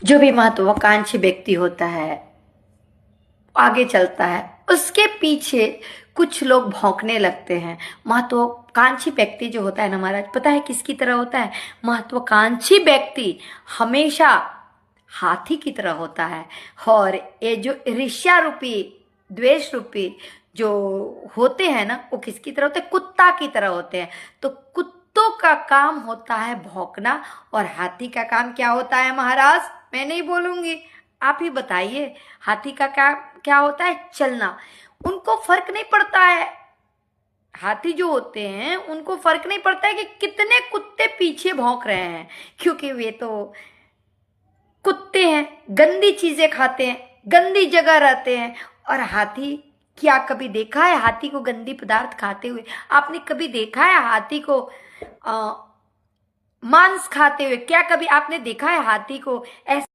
जो भी महत्वाकांक्षी व्यक्ति होता है, आगे चलता है, उसके पीछे कुछ लोग भौंकने लगते हैं। महत्वाकांक्षी व्यक्ति जो होता है ना महाराज, पता है किसकी तरह होता है? महत्वाकांक्षी व्यक्ति हमेशा हाथी की तरह होता है। और ये जो ईर्ष्या रूपी, द्वेष रूपी जो होते हैं ना, वो किसकी तरह होते हैं? कुत्ता की तरह होते हैं। तो कुत्तों का काम होता है भौंकना, और हाथी का काम क्या होता है महाराज? मैं नहीं बोलूंगी, आप ही बताइए। हाथी का क्या क्या होता है? चलना। उनको फर्क नहीं पड़ता है, हाथी जो होते हैं उनको फर्क नहीं पड़ता है कि कितने कुत्ते पीछे भौंक रहे हैं, क्योंकि वे तो कुत्ते हैं, गंदी चीजें खाते हैं, गंदी जगह रहते हैं। और हाथी, क्या कभी देखा है हाथी को गंदी पदार्थ खाते हुए? आपने कभी देखा है हाथी को मांस खाते हुए? क्या कभी आपने देखा है हाथी को ऐसे